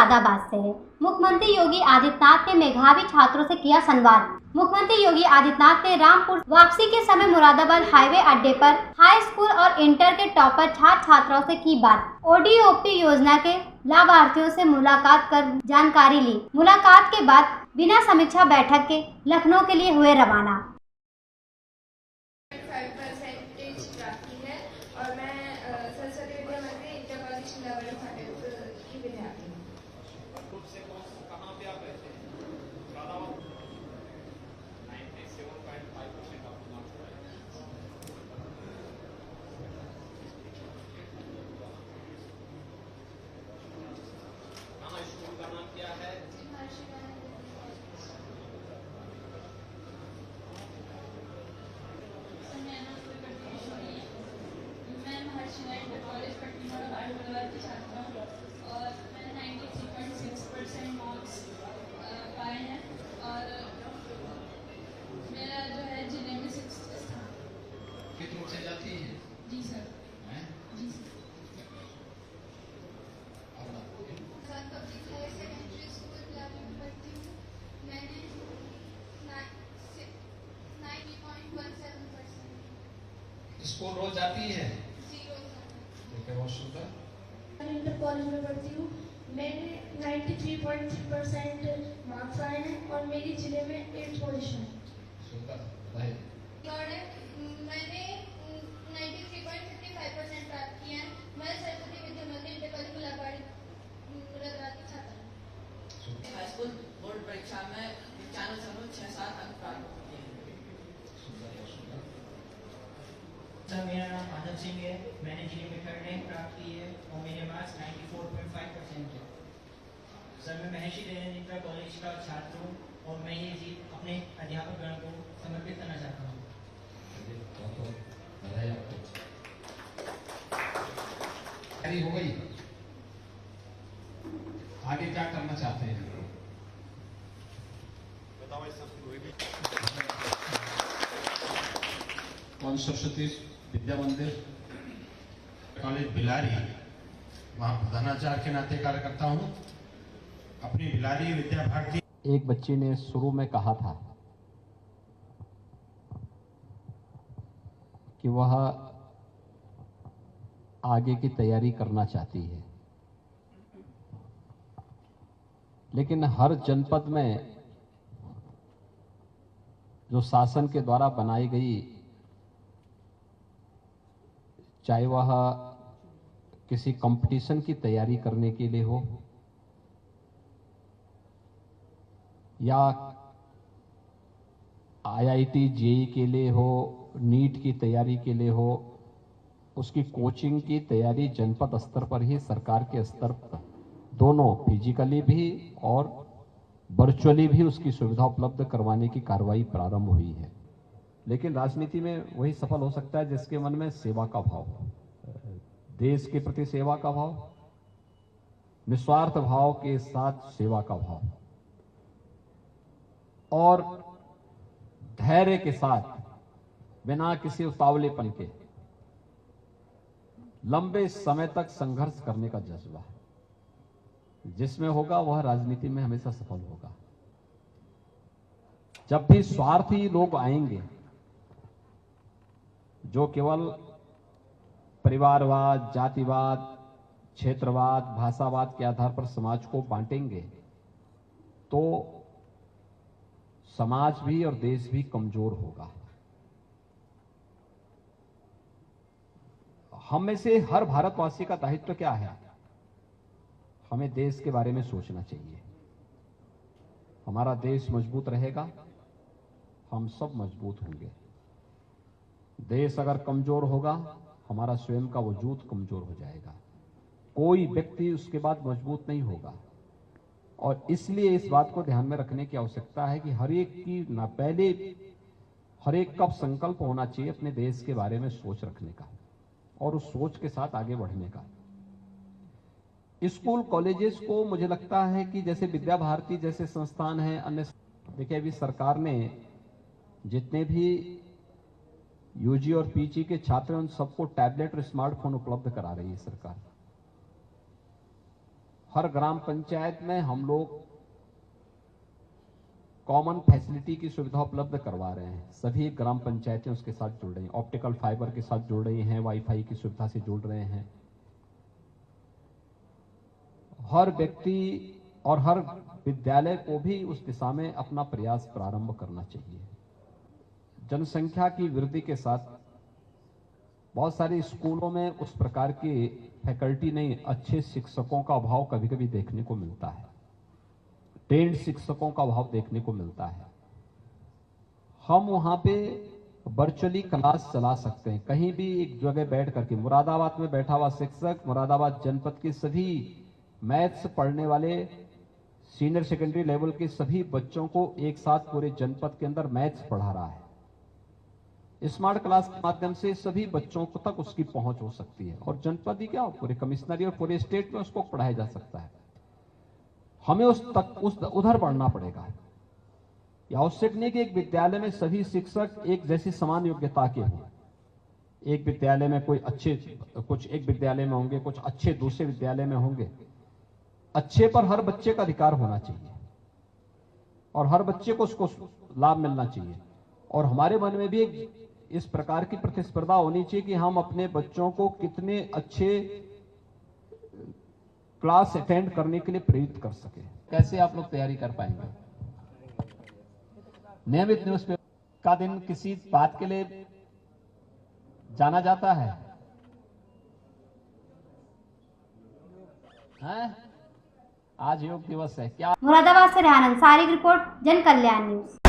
मुरादाबाद से है। मुख्यमंत्री योगी आदित्यनाथ ने मेधावी छात्रों से किया संवाद। मुख्यमंत्री योगी आदित्यनाथ ने रामपुर वापसी के समय मुरादाबाद हाईवे अड्डे पर हाई स्कूल और इंटर के टॉपर छात्र छात्राओं से की बात। ओडीओपी योजना के लाभार्थियों से मुलाकात कर जानकारी ली। मुलाकात के बाद बिना समीक्षा बैठक के लखनऊ के लिए हुए रवाना। और मैं सरस्वती विद्या मंदिर इंटर कॉलेज शिलावरी की विद्यार्थी हूँ। कहाँ पे आप रहते हैं? मुरादाबाद 97.5% आपको मार्क्स आए। कहाँ स्कूल का नाम क्या है? और मैंने 93.6% मार्क्स पाए हैं और मेरा जो है जिले में 6th स्थान। कितने से जाती है? जी सर। हैं? जी sir. Public higher secondary school गुलाबी में पढ़ती हूँ। मैंने 90.17%। स्कूल रोज जाती है? जी रोज। ठीक है, बहुत सुंदर। इंटर कॉलेज में पढ़ती हूँ। मैंने 93.3% मार्क्स आए हैं और मेरी जिले में 8th पोजीशन है। सुंदर, बधाई। मैंने 93.55% प्राप्त किए हैं। मैं सरस्वती विद्या मंदिर इंटर कॉलेज गुलाबी मुरादाबाद की छात्रा हूँ। हाई स्कूल बोर्ड परीक्षा में 95.67 अंक प्राप्त किए हैं। सर, मेरा नाम आनंद सिंह है। मैंने जिले में 3rd रैंक प्राप्त की है और मेरे मार्क्स 94.5% है। सर, मैं महर्षि दयानंद इंटर कॉलेज का छात्र हूँ और मैं ये जीत अपने अध्यापक गण को समर्पित करना चाहता हूँ। बधाई आपको। तैयारी हो गई? आगे क्या करना चाहते हैं? बताओ। कौन सरस्वती विद्या मंदिर कॉलेज भिलारी, वहाँ प्रधानाचार्य के नाते कार्य करता हूँ। अपनी भिलारी विद्या भारती। एक बच्ची ने शुरू में कहा था कि वह आगे की तैयारी करना चाहती है, लेकिन हर जनपद में जो शासन के द्वारा बनाई गई, चाहे वह किसी कंपटीशन की तैयारी करने के लिए हो या आईआईटी जेईई के लिए हो, नीट की तैयारी के लिए हो, उसकी कोचिंग की तैयारी जनपद स्तर पर ही, सरकार के स्तर पर दोनों फिजिकली भी और वर्चुअली भी उसकी सुविधा उपलब्ध करवाने की कार्रवाई प्रारंभ हुई है। लेकिन राजनीति में वही सफल हो सकता है जिसके मन में सेवा का भाव हो, देश के प्रति सेवा का भाव, निस्वार्थ भाव के साथ सेवा का भाव और धैर्य के साथ, बिना किसी उतावलेपन के लंबे समय तक संघर्ष करने का जज्बा जिसमें होगा वह राजनीति में हमेशा सफल होगा। जब भी स्वार्थी लोग आएंगे जो केवल परिवारवाद, जातिवाद, क्षेत्रवाद, भाषावाद के आधार पर समाज को बांटेंगे, तो समाज भी और देश भी कमजोर होगा। हम में से हर भारतवासी का दायित्व क्या है? हमें देश के बारे में सोचना चाहिए। हमारा देश मजबूत रहेगा, हम सब मजबूत होंगे। देश अगर कमजोर होगा, हमारा स्वयं का वजूद कमजोर हो जाएगा। कोई व्यक्ति उसके बाद मजबूत नहीं होगा। और इसलिए इस बात को ध्यान में रखने की आवश्यकता है कि हर एक की ना पहले हर एक का संकल्प होना चाहिए अपने देश के बारे में सोच रखने का और उस सोच के साथ आगे बढ़ने का। स्कूल कॉलेजेस को मुझे लगता है कि जैसे विद्या भारती जैसे संस्थान हैं, अन्य, देखिए अभी सरकार ने जितने भी यूजी और पीजी के छात्र हैं उन सबको टैबलेट और स्मार्टफोन उपलब्ध करा रही है सरकार। हर ग्राम पंचायत में हम लोग कॉमन फैसिलिटी की सुविधा उपलब्ध करवा रहे हैं। सभी ग्राम पंचायतें उसके साथ जुड़ रही हैं, ऑप्टिकल फाइबर के साथ जुड़ रही हैं, वाईफाई की सुविधा से जुड़ रहे हैं। हर व्यक्ति और हर विद्यालय को भी उस दिशा में अपना प्रयास प्रारंभ करना चाहिए। जनसंख्या की वृद्धि के साथ बहुत सारे स्कूलों में उस प्रकार की फैकल्टी नहीं, अच्छे शिक्षकों का अभाव कभी कभी देखने को मिलता है, ट्रेंड शिक्षकों का अभाव देखने को मिलता है। हम वहां पे वर्चुअली क्लास चला सकते हैं, कहीं भी एक जगह बैठ करके। मुरादाबाद में बैठा हुआ शिक्षक मुरादाबाद जनपद के सभी मैथ्स पढ़ने वाले सीनियर सेकेंडरी लेवल के सभी बच्चों को एक साथ पूरे जनपद के अंदर मैथ्स पढ़ा रहा है। स्मार्ट क्लास के माध्यम से सभी बच्चों को तक उसकी पहुंच हो सकती है, और जनपद ही क्या, पूरे कमिश्नरी और पूरे स्टेट में उसको पढ़ाया जा सकता है। हमें उधर बढ़ना पड़ेगा। यह आवश्यक नहीं कि एक विद्यालय में सभी शिक्षक एक जैसी समान योग्यता के हों। एक विद्यालय में कोई अच्छे, कुछ एक विद्यालय में होंगे, कुछ अच्छे दूसरे विद्यालय में होंगे। अच्छे पर हर बच्चे का अधिकार होना चाहिए और हर बच्चे को उसको लाभ मिलना चाहिए। और हमारे मन में भी एक इस प्रकार की प्रतिस्पर्धा होनी चाहिए कि हम अपने बच्चों को कितने अच्छे क्लास अटेंड करने के लिए प्रेरित कर सके। कैसे आप लोग तैयारी कर पाएंगे? नियमित न्यूज़पेपर का दिन किसी बात के लिए जाना जाता है? आज योग दिवस है क्या? मुरादाबाद से रेहान अंसारी की रिपोर्ट, जन कल्याण न्यूज।